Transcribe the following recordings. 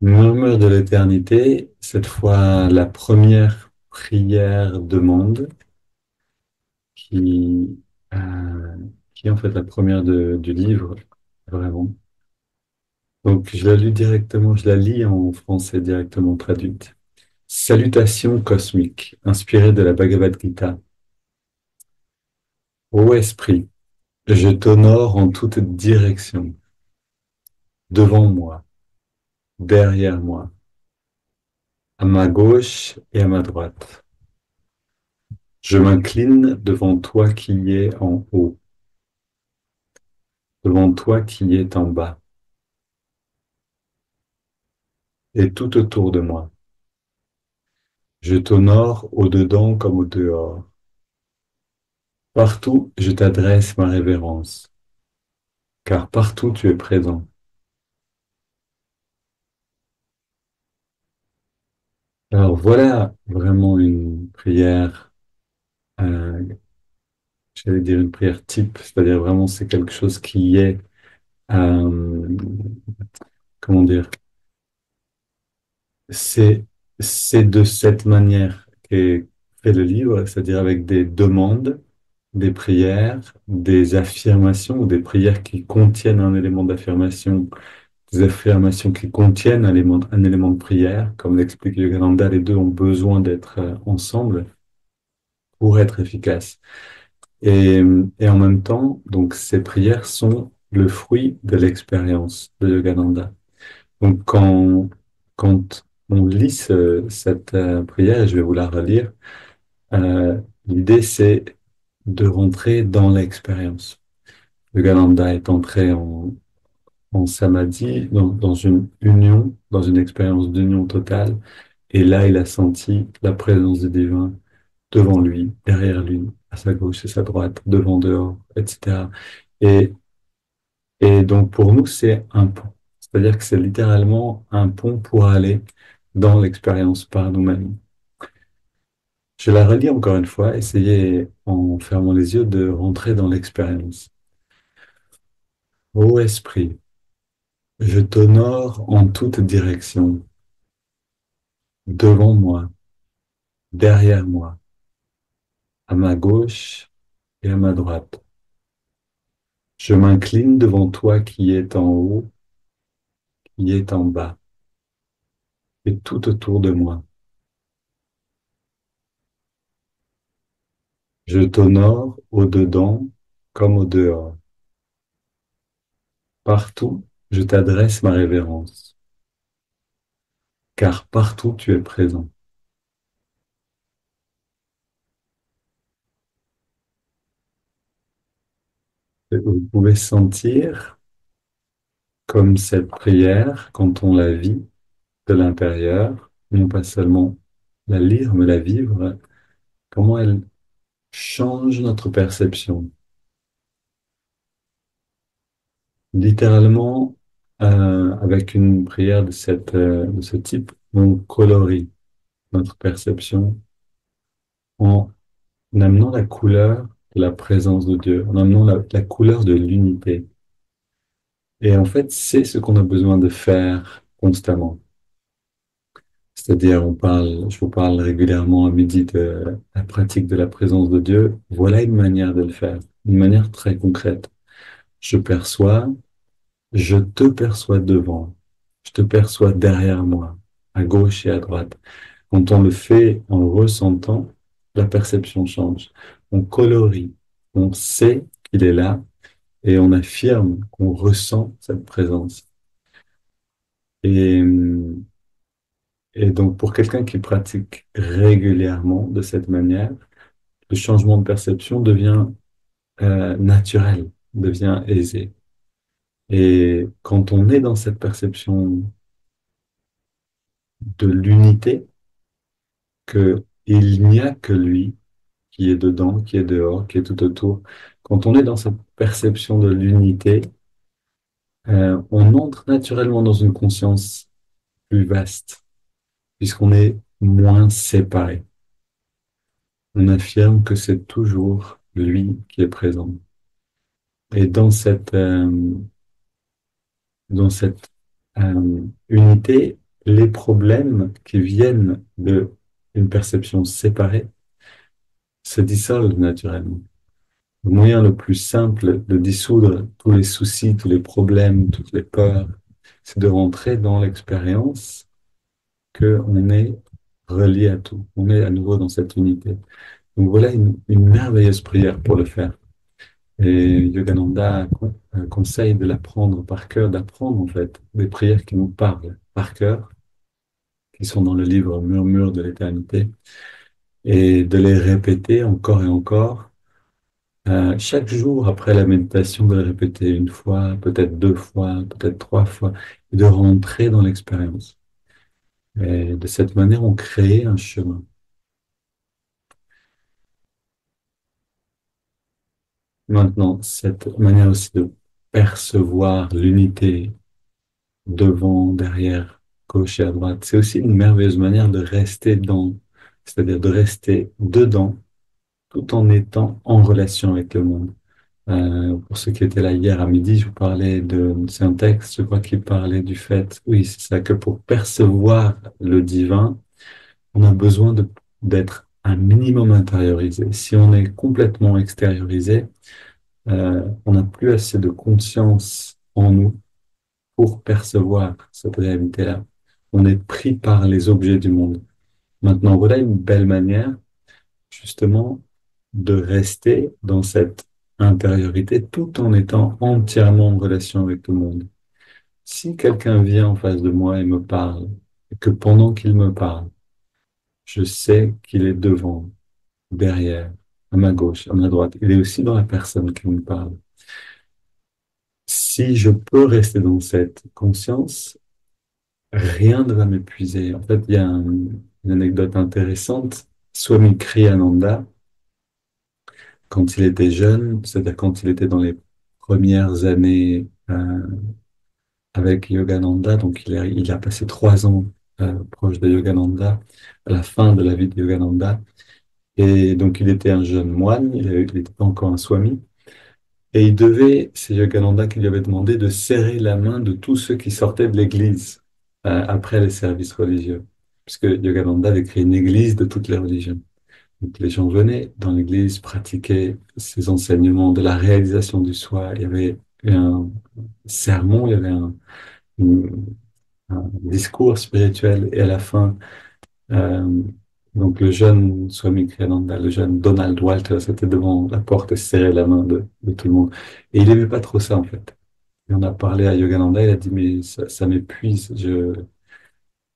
Murmure de l'éternité, cette fois la première prière demande qui, euh, qui est en fait la première du livre, vraiment. Donc je la lis directement, je la lis en français directement traduite. Salutations cosmiques, inspirées de la Bhagavad Gita. Ô esprit, je t'honore en toute direction, devant moi, derrière moi, à ma gauche et à ma droite. Je m'incline devant toi qui es en haut, devant toi qui es en bas, et tout autour de moi. Je t'honore au-dedans comme au dehors. Partout, je t'adresse ma révérence, car partout tu es présent. Alors voilà vraiment une prière, euh, j'allais dire une prière type, c'est-à-dire vraiment c'est quelque chose qui est, euh, comment dire, c'est, c'est de cette manière qu'est fait le livre, c'est-à-dire avec des demandes, des prières, des affirmations ou des prières qui contiennent un élément d'affirmation, des affirmations qui contiennent un élément de prière. Comme l'explique Yogananda, les deux ont besoin d'être ensemble pour être efficaces. Et, et en même temps, donc ces prières sont le fruit de l'expérience de Yogananda. Donc quand on lit cette prière, et je vais vous la relire, l'idée c'est de rentrer dans l'expérience. Yogananda est entré en samadhi, dans une union, dans une expérience d'union totale, et là il a senti la présence du divin devant lui, derrière lui, à sa gauche et sa droite, devant, dehors, etc. Et, et donc pour nous, c'est un pont. C'est-à-dire que c'est littéralement un pont pour aller dans l'expérience par nous-mêmes. Je la relis encore une fois, essayez en fermant les yeux de rentrer dans l'expérience. Ô esprit, je t'honore en toute direction, devant moi, derrière moi, à ma gauche et à ma droite. Je m'incline devant toi qui est en haut, qui est en bas, et tout autour de moi. Je t'honore au-dedans comme au dehors. Partout, je t'adresse ma révérence, car partout tu es présent. Et vous pouvez sentir comme cette prière, quand on la vit de l'intérieur, non pas seulement la lire, mais la vivre, comment elle change notre perception. Littéralement, avec une prière de ce type, on colorie notre perception en amenant la couleur de la présence de Dieu, en amenant la couleur de l'unité. Et en fait, c'est ce qu'on a besoin de faire constamment. C'est-à-dire, je vous parle régulièrement à midi de la pratique de la présence de Dieu. Voilà une manière de le faire, une manière très concrète. Je perçois, je te perçois devant, je te perçois derrière moi, à gauche et à droite. Quand on le fait en ressentant, la perception change. On colorie, on sait qu'il est là et on affirme qu'on ressent cette présence. Et, et donc, pour quelqu'un qui pratique régulièrement de cette manière, le changement de perception devient naturel, devient aisé. Et quand on est dans cette perception de l'unité, que il n'y a que lui qui est dedans, qui est dehors, qui est tout autour, quand on est dans cette perception de l'unité, on entre naturellement dans une conscience plus vaste, puisqu'on est moins séparé. On affirme que c'est toujours lui qui est présent. Et dans cette unité, les problèmes qui viennent de une perception séparée se dissolvent naturellement. Le moyen le plus simple de dissoudre tous les soucis, tous les problèmes, toutes les peurs, c'est de rentrer dans l'expérience qu'on est relié à tout. On est à nouveau dans cette unité. Donc voilà une merveilleuse prière pour le faire. Et Yogananda conseille de l'apprendre par cœur, d'apprendre en fait des prières qui nous parlent par cœur, qui sont dans le livre Murmure de l'éternité, et de les répéter encore et encore. Chaque jour après la méditation, de le répéter une fois, peut-être deux fois, peut-être trois fois, et de rentrer dans l'expérience. Et de cette manière, on crée un chemin. Maintenant, cette manière aussi de percevoir l'unité devant, derrière, gauche et à droite, c'est aussi une merveilleuse manière de rester dans, c'est-à-dire de rester dedans, tout en étant en relation avec le monde. Pour ceux qui étaient là hier à midi, je vous parlais c'est un texte, je crois, qui parlait du fait, oui, c'est ça, que pour percevoir le divin, on a besoin d'être un minimum intériorisé. Si on est complètement extériorisé, on n'a plus assez de conscience en nous pour percevoir cette réalité-là. On est pris par les objets du monde. Maintenant, voilà une belle manière, justement, de rester dans cette intériorité tout en étant entièrement en relation avec tout le monde. Si quelqu'un vient en face de moi et me parle, et que pendant qu'il me parle, je sais qu'il est devant, derrière, à ma gauche, à ma droite, il est aussi dans la personne qui me parle. Si je peux rester dans cette conscience, rien ne va m'épuiser. En fait, il y a une anecdote intéressante. Swami Kriyananda, quand il était jeune, c'est-à-dire quand il était dans les premières années avec Yogananda, donc il a passé 3 ans proche de Yogananda, à la fin de la vie de Yogananda, et donc il était un jeune moine, il n'était pas encore un swami, et c'est Yogananda qui lui avait demandé de serrer la main de tous ceux qui sortaient de l'église après les services religieux, puisque Yogananda avait créé une église de toutes les religions. Donc, les gens venaient dans l'église, pratiquaient ces enseignements de la réalisation du soi. Il y avait un sermon, il y avait un discours spirituel, et à la fin, euh, donc le jeune Swami Kriyananda, le jeune Donald Walter, c'était devant la porte et serrait la main de tout le monde. Et il n'aimait pas trop ça, en fait. Et on a parlé à Yogananda, il a dit, mais ça m'épuise,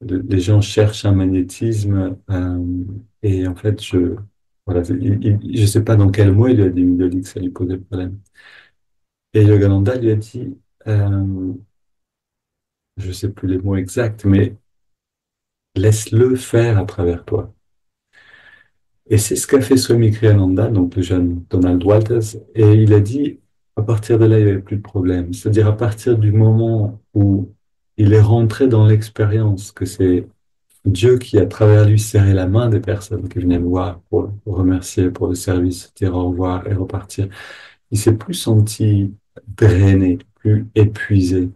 les gens cherchent un magnétisme, et en fait, voilà, je sais pas dans quel mot il lui a dit, mais il lui a dit que ça lui posait problème. Et Yogananda lui a dit, euh, je sais plus les mots exacts, mais laisse-le faire à travers toi. Et c'est ce qu'a fait Swami Kriyananda, donc le jeune Donald Walters, et il a dit, à partir de là, il n'y avait plus de problème. C'est-à-dire à partir du moment où il est rentré dans l'expérience que c'est Dieu qui, à travers lui, serrait la main des personnes qui venaient le voir pour le remercier pour le service, dire au revoir et repartir. Il s'est plus senti drainé, plus épuisé.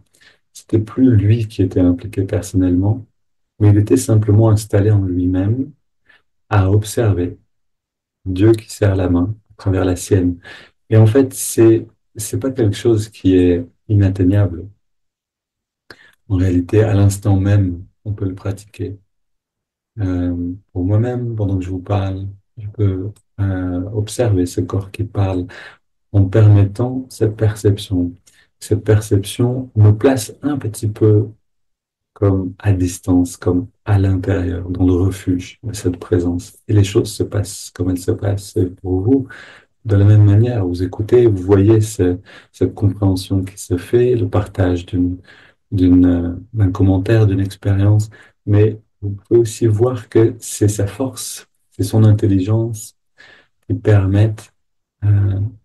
C'était plus lui qui était impliqué personnellement, mais il était simplement installé en lui-même à observer Dieu qui serre la main à travers la sienne. Et en fait, c'est pas quelque chose qui est inatteignable. En réalité, à l'instant même, on peut le pratiquer. Pour moi-même, pendant que je vous parle, je peux observer ce corps qui parle en permettant cette perception. Cette perception me place un petit peu comme à distance, comme à l'intérieur, dans le refuge de cette présence. Et les choses se passent comme elles se passent. Et pour vous, de la même manière, vous écoutez, vous voyez cette compréhension qui se fait, le partage d'un commentaire, d'une expérience, mais vous pouvez aussi voir que c'est sa force, c'est son intelligence qui permettent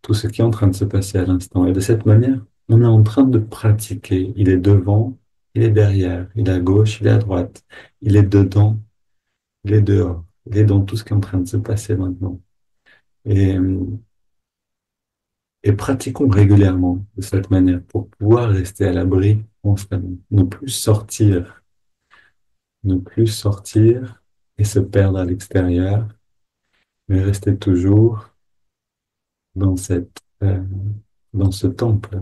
tout ce qui est en train de se passer à l'instant. Et de cette manière, on est en train de pratiquer. Il est devant, il est derrière, il est à gauche, il est à droite, il est dedans, il est dehors, il est dans tout ce qui est en train de se passer maintenant. Et, et pratiquons régulièrement de cette manière pour pouvoir rester à l'abri constamment, ne plus sortir Ne plus sortir et se perdre à l'extérieur, mais rester toujours dans dans ce temple.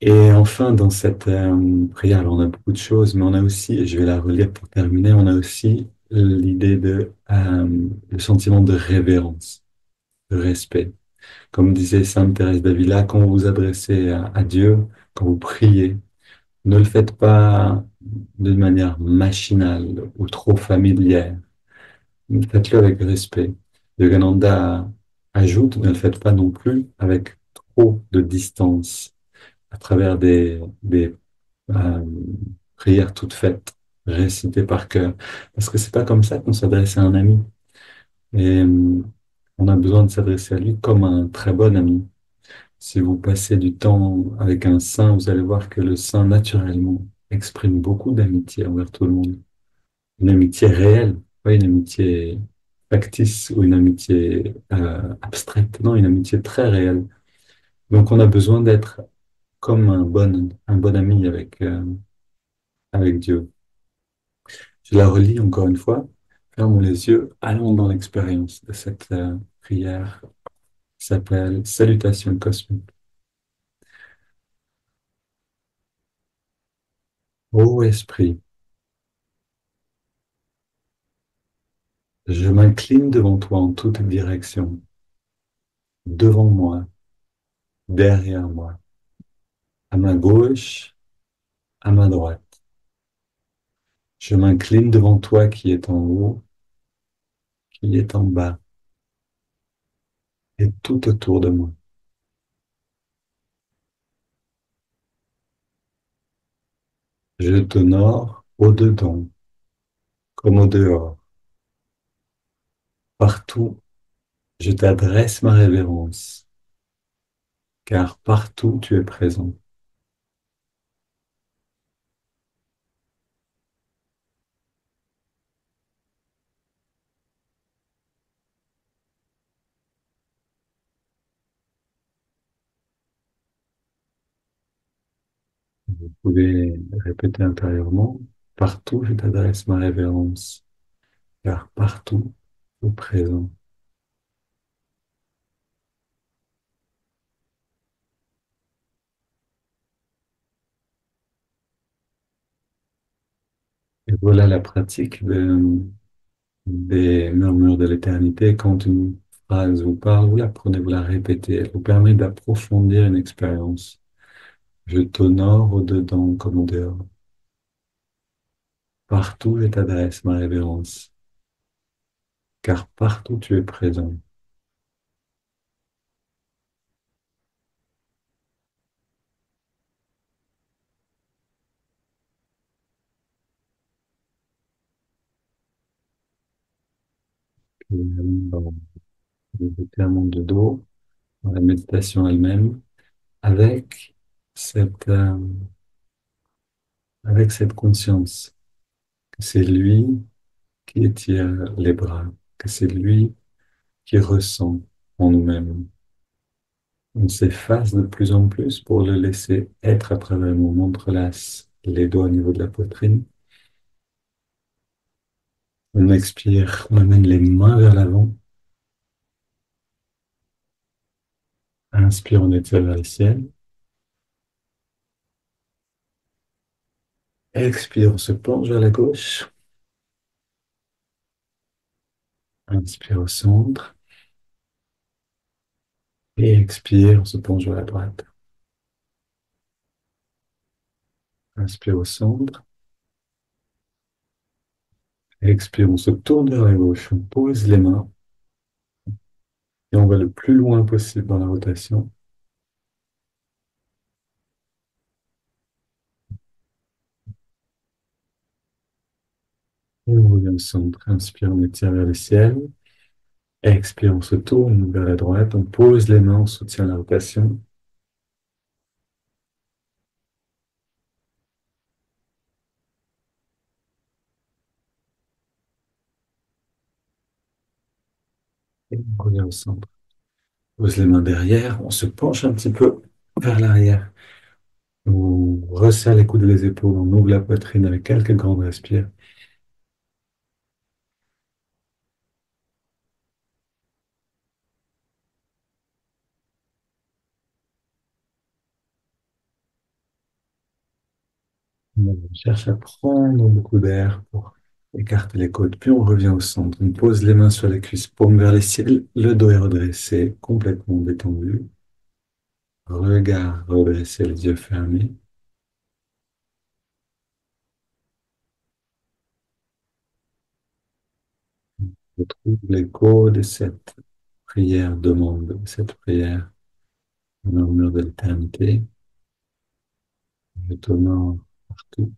Et enfin, dans cette prière, alors on a beaucoup de choses, mais on a aussi, et je vais la relire pour terminer, on a aussi l'idée le sentiment de révérence, de respect. Comme disait Sainte Thérèse d'Avila, quand vous vous adressez à Dieu, quand vous priez, ne le faites pas de manière machinale ou trop familière. Faites-le avec respect. Yogananda ajoute, ne le faites pas non plus avec trop de distance à travers des euh, prières toutes faites, récitées par cœur. Parce que c'est pas comme ça qu'on s'adresse à un ami. Et on a besoin de s'adresser à lui comme à un très bon ami. Si vous passez du temps avec un saint, vous allez voir que le saint, naturellement, exprime beaucoup d'amitié envers tout le monde. Une amitié réelle, pas une amitié factice ou une amitié abstraite, non, une amitié très réelle. Donc on a besoin d'être comme un bon ami avec Dieu. Je la relis encore une fois. Fermons les yeux, allons dans l'expérience de cette prière qui s'appelle Salutation cosmique. Ô Esprit, je m'incline devant toi en toute direction, devant moi, derrière moi, à ma gauche, à ma droite. Je m'incline devant toi qui est en haut, qui est en bas, et tout autour de moi. Je t'honore au-dedans comme au dehors. Partout, je t'adresse ma révérence, car partout tu es présent. Vous pouvez répéter intérieurement, partout je t'adresse ma révérence, car partout tu es présent. Et voilà la pratique des murmures de l'éternité. Quand une phrase vous parle, vous la prenez, vous la répétez. Elle vous permet d'approfondir une expérience. Je t'honore au-dedans comme au dehors. Partout je t'adresse ma révérence, car partout tu es présent. Et dans le étirement de dos, dans la méditation elle-même, avec cette, euh, avec cette conscience que c'est lui qui étire les bras, que c'est lui qui ressent en nous-mêmes. On s'efface de plus en plus pour le laisser être à travers nous. On entrelace les doigts au niveau de la poitrine. On expire, on amène les mains vers l'avant. Inspire, on étire vers le ciel. Expire, on se plonge vers la gauche. Inspire au centre. Et expire, on se plonge vers la droite. Inspire au centre. Expire, on se tourne vers la gauche. On pose les mains et on va le plus loin possible dans la rotation. Et on revient au centre. Inspire, on étire vers le ciel. Expire, on se tourne vers la droite. On pose les mains, on soutient la rotation. Et on revient au centre. Pose les mains derrière. On se penche un petit peu vers l'arrière. On resserre les coudes et les épaules, on ouvre la poitrine avec quelques grandes respires. On cherche à prendre beaucoup d'air pour écarter les côtes, puis on revient au centre. On pose les mains sur les cuisses, paume vers les ciels, le dos est redressé, complètement détendu. Regard redressé, les yeux fermés. On retrouve l'écho de cette prière, demande, de cette prière, murmure de l'éternité. Je t'honore partout,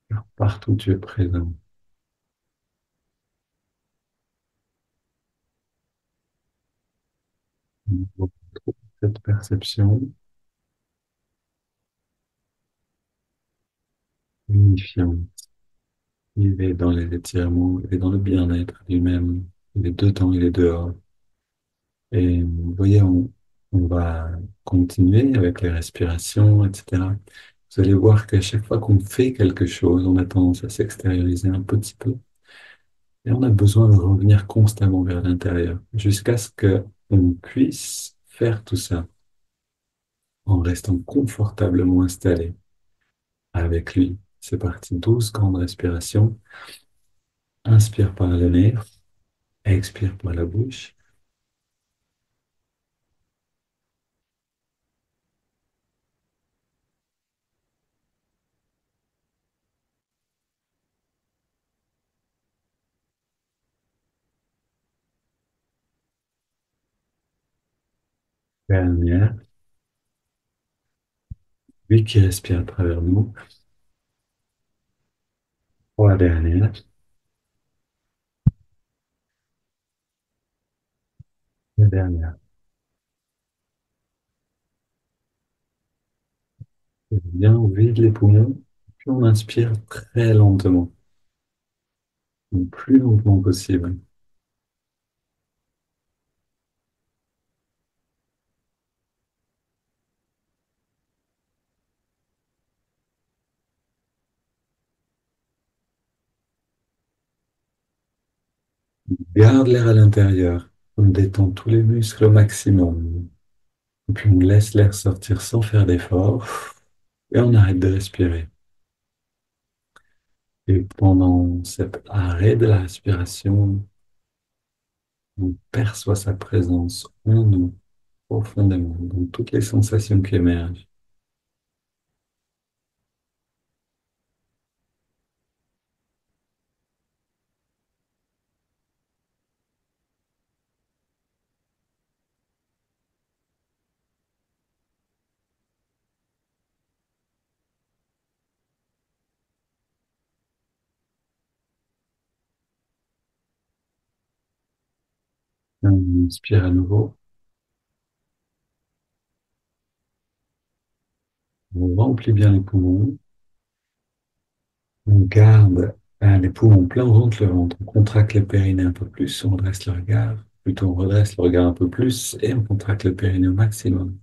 car partout tu es présent. On retrouve cette perception unifiante. Il est dans les étirements, il est dans le bien-être lui-même. Il est dedans, il est dehors. Et vous voyez, on va continuer avec les respirations, etc. Vous allez voir qu'à chaque fois qu'on fait quelque chose, on a tendance à s'extérioriser un petit peu. Et on a besoin de revenir constamment vers l'intérieur, jusqu'à ce qu'on puisse faire tout ça en restant confortablement installé avec lui. C'est parti, 12 grandes respirations. Inspire par le nez, expire par la bouche. Dernière, lui qui respire à travers nous. Trois dernières. La dernière. Bien, on vide les poumons, puis on inspire très lentement, le plus lentement possible. Garde l'air à l'intérieur. On détend tous les muscles au maximum. Et puis on laisse l'air sortir sans faire d'effort. Et on arrête de respirer. Et pendant cet arrêt de la respiration, on perçoit sa présence en nous, profondément, dans toutes les sensations qui émergent. Et on inspire à nouveau. On remplit bien les poumons. On garde les poumons pleins, on rentre le ventre, on contracte le périnée un peu plus, on redresse le regard, plutôt on redresse le regard un peu plus et on contracte le périnée au maximum.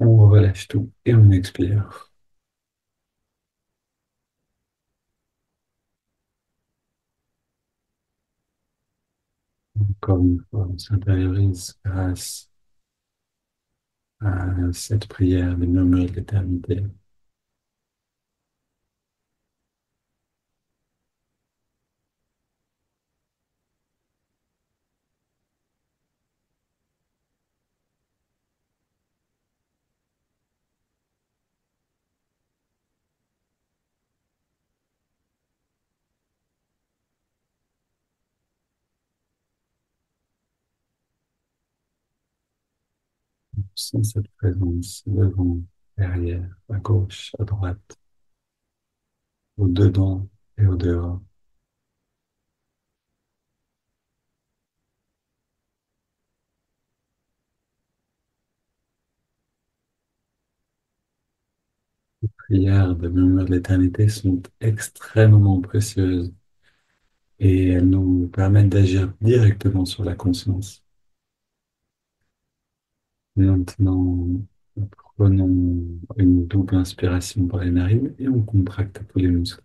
On relâche tout et on expire. Encore une fois, on s'intériorise grâce à cette prière des murmures de l'éternité. On sent cette présence devant, derrière, à gauche, à droite, au dedans et au dehors. Les prières des murmures de l'éternité sont extrêmement précieuses et elles nous permettent d'agir directement sur la conscience. Maintenant, prenons une double inspiration par les narines et on contracte tous les muscles.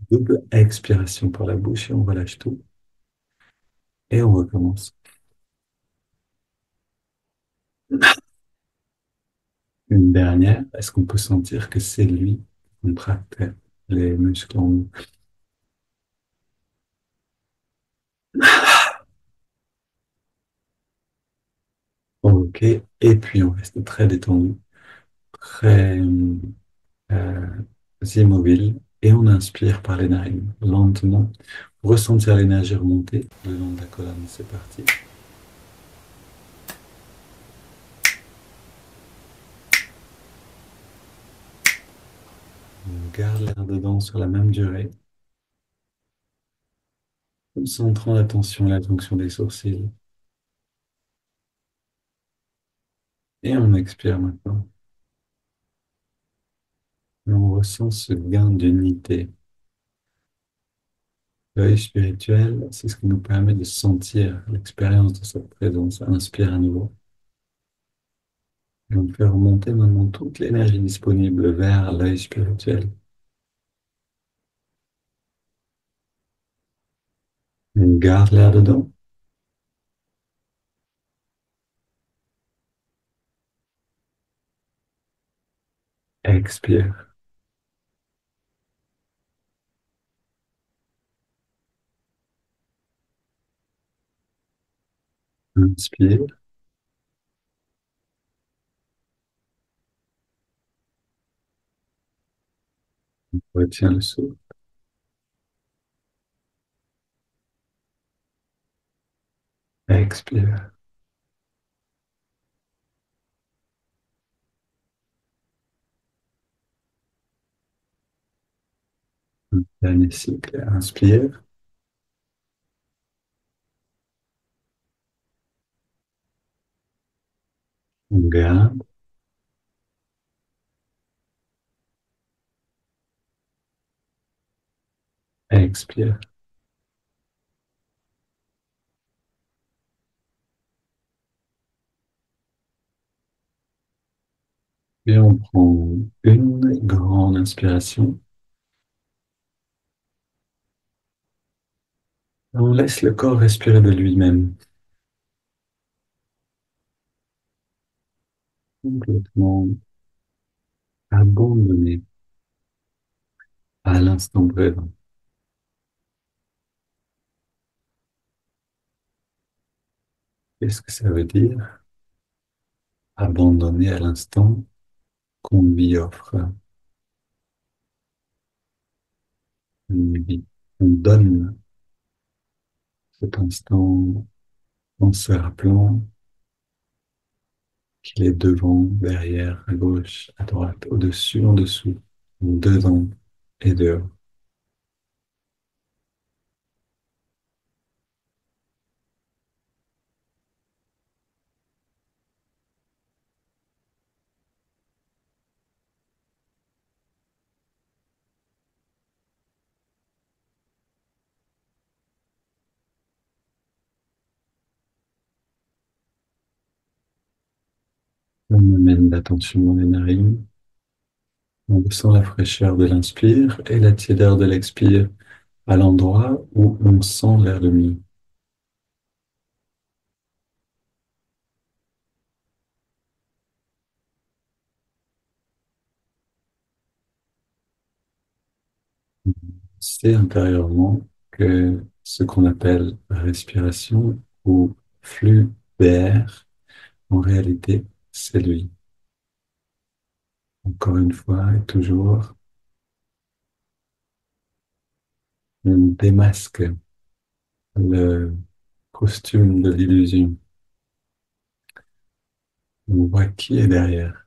Double expiration par la bouche et on relâche tout. Et on recommence. Une dernière, est-ce qu'on peut sentir que c'est lui qui contracte les muscles en nous? Ok, et puis on reste très détendu, très euh, immobile, et on inspire par les narines, lentement, pour ressentir l'énergie remonter le long de la colonne. C'est parti. On garde l'air dedans sur la même durée, concentrant l'attention et la fonction des sourcils. Et on expire maintenant. Et on ressent ce gain d'unité. L'œil spirituel, c'est ce qui nous permet de sentir l'expérience de cette présence. Inspire à nouveau. Et on fait remonter maintenant toute l'énergie disponible vers l'œil spirituel. On garde l'air dedans. Expire. Inspire. Retiens le souffle. Expire. Dernier cycle. Inspire. On garde. Expire. Et on prend une grande inspiration. On laisse le corps respirer de lui-même, complètement abandonné à l'instant présent. Qu'est-ce que ça veut dire? Abandonné à l'instant qu'on lui offre une vie. On donne cet instant en se rappelant qu'il est devant, derrière, à gauche, à droite, au-dessus, en dessous, dedans et dehors. On amène l'attention dans les narines. On ressent la fraîcheur de l'inspire et la tiédeur de l'expire à l'endroit où on sent l'air de mieux. C'est intérieurement que ce qu'on appelle respiration ou flux d'air, en réalité, c'est lui. Encore une fois et toujours, on démasque le costume de l'illusion. On voit qui est derrière.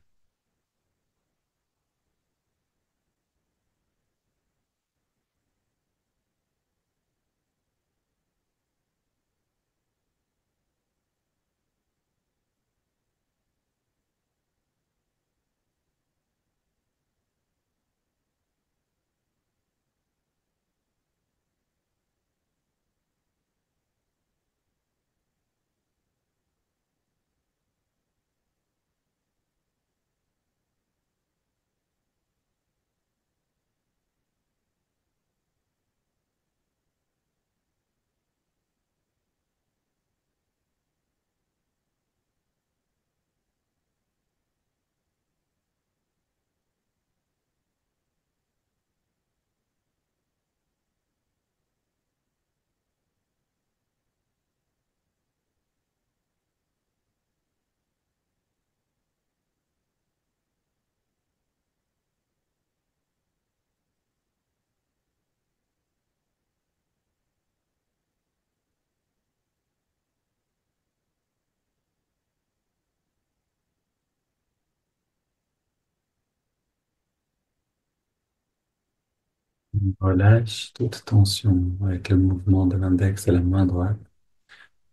Relâche toute tension avec le mouvement de l'index et la main droite.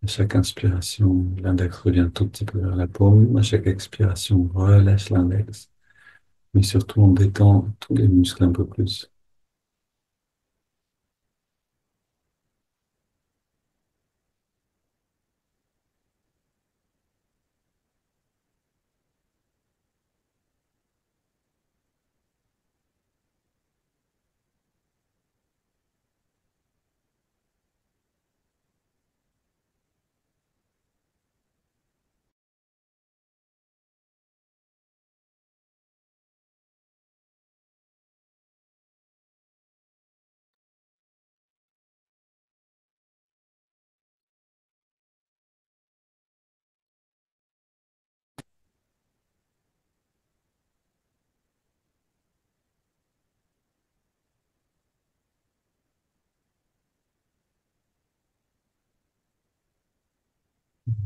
À chaque inspiration, l'index revient tout petit peu vers la paume. À chaque expiration, relâche l'index. Mais surtout, on détend tous les muscles un peu plus.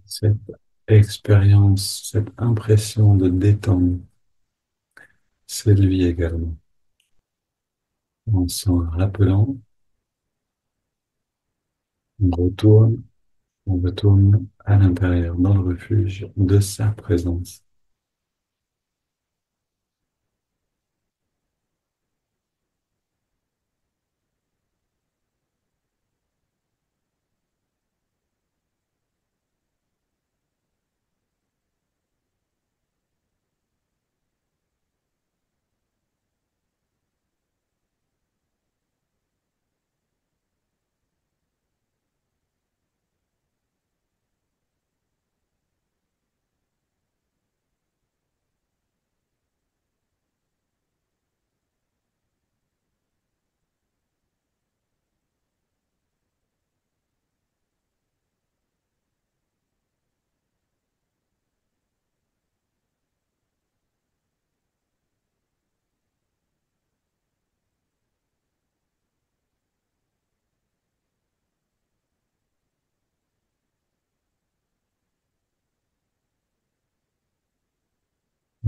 Cette expérience, cette impression de détente, c'est lui également. En s'en rappelant, on retourne, on retourne à l'intérieur, dans le refuge de sa présence.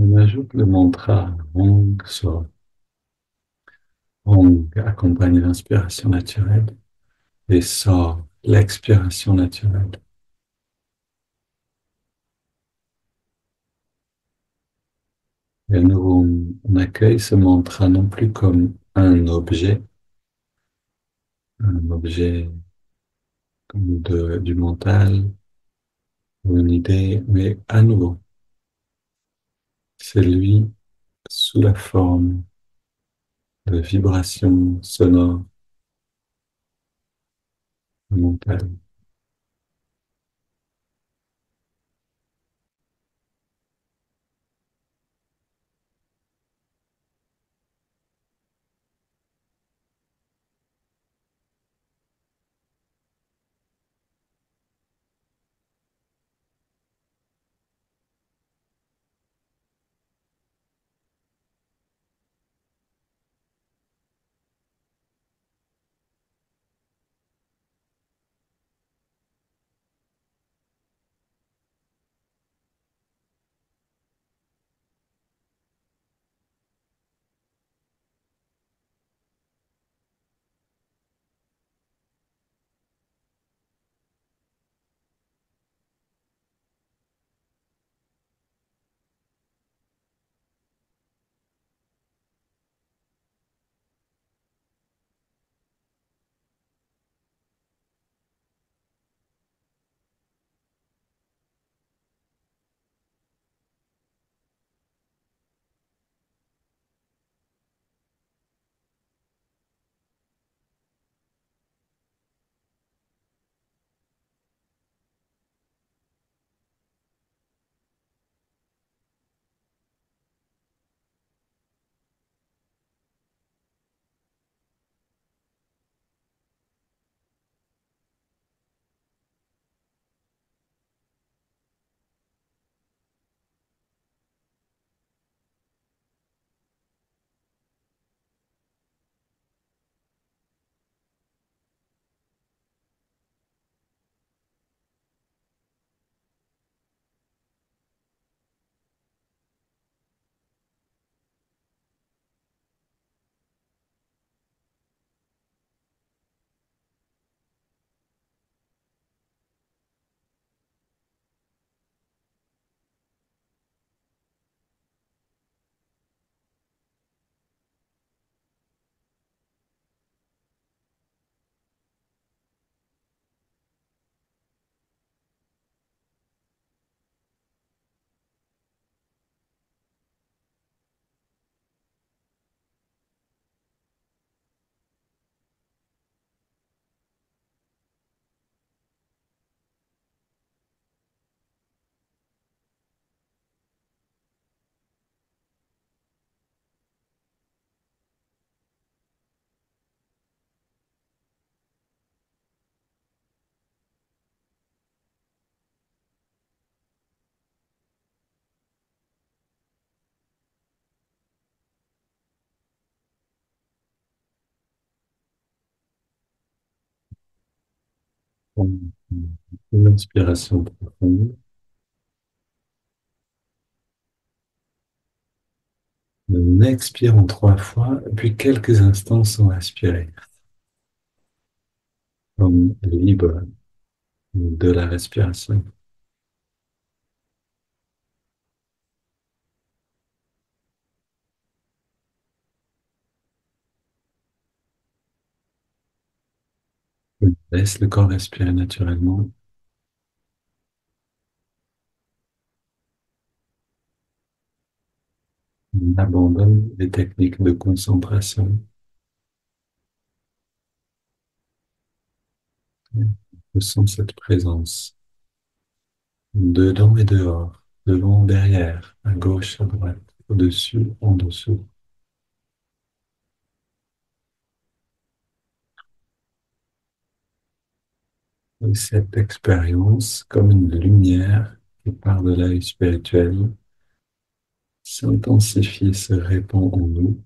On ajoute le mantra Om Soi. Om accompagne l'inspiration naturelle et sort l'expiration naturelle. Et nous, on accueille ce mantra non plus comme un objet du mental ou une idée, mais à nouveau, c'est lui sous la forme de vibrations sonores mentales. Une inspiration profonde. On expire en 3 fois, puis quelques instants sans respirer, comme libre de la respiration. On laisse le corps respirer naturellement. On abandonne les techniques de concentration. On ressent cette présence dedans et dehors, devant, derrière, à gauche, à droite, au-dessus, en dessous. Et cette expérience, comme une lumière qui part de l'œil spirituel, s'intensifie et se répand en nous.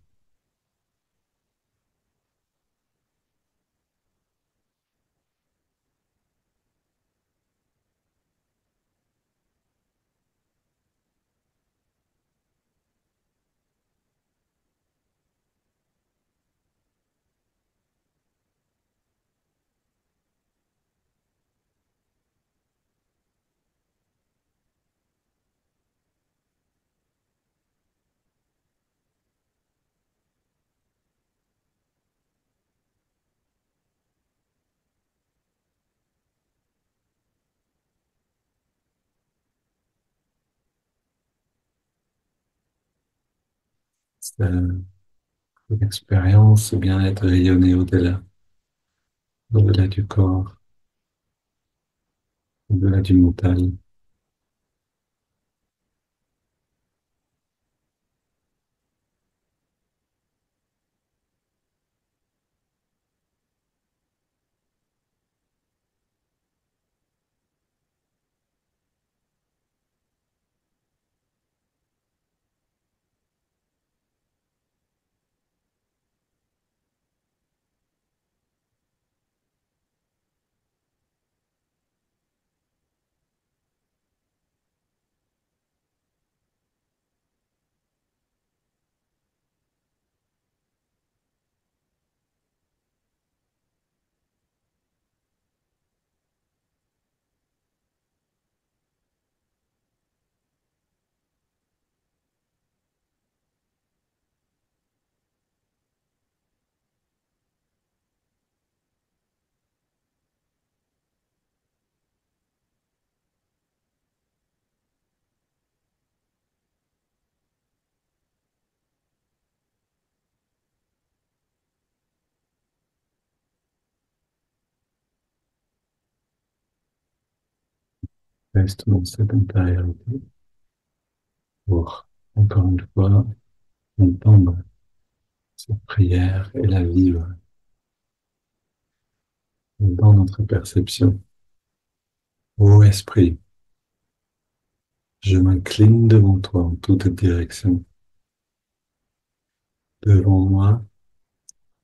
L'expérience, bien-être rayonner au-delà, au-delà du corps, au-delà du mental. Reste dans cette intériorité pour, encore une fois, entendre cette prière et la vivre dans notre perception. Ô Esprit, je m'incline devant toi en toute direction, devant moi,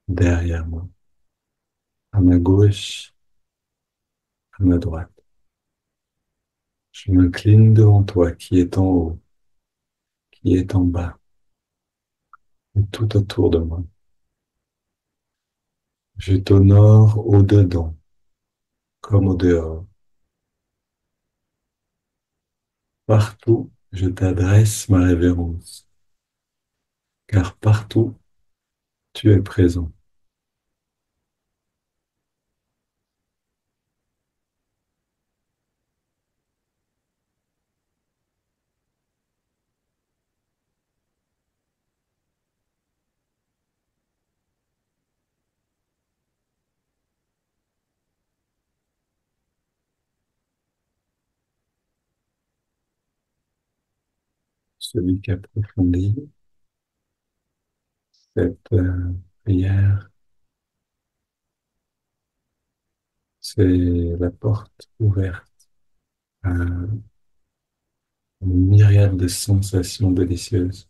derrière moi, à ma gauche, à ma droite. Je m'incline devant toi qui est en haut, qui est en bas, et tout autour de moi. Je t'honore au-dedans comme au dehors. Partout, je t'adresse ma révérence, car partout, tu es présent. Celui qui approfondit cette prière, c'est la porte ouverte à une myriade de sensations délicieuses.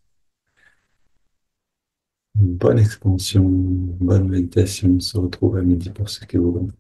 Une bonne expansion, une bonne méditation. On se retrouve à midi pour ceux qui voudront.